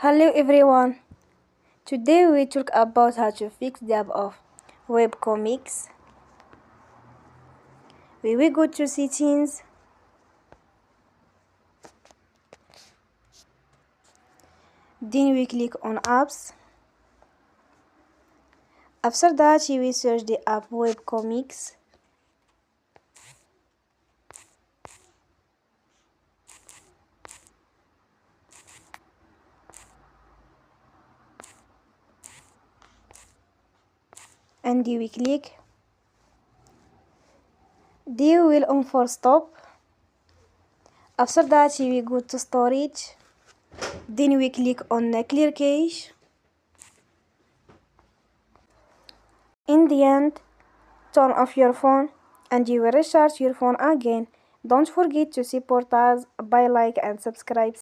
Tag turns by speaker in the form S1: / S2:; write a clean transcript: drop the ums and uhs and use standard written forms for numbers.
S1: Hello everyone. Today we talk about how to fix the app of webcomics. We will go to settings. Then we click on apps. After that we will search the app webcomics. And we click. Then we will on for stop. After that we will go to storage. Then we click on clear cache. In the end, turn off your phone and you will restart your phone again. Don't forget to support us by like and subscribe.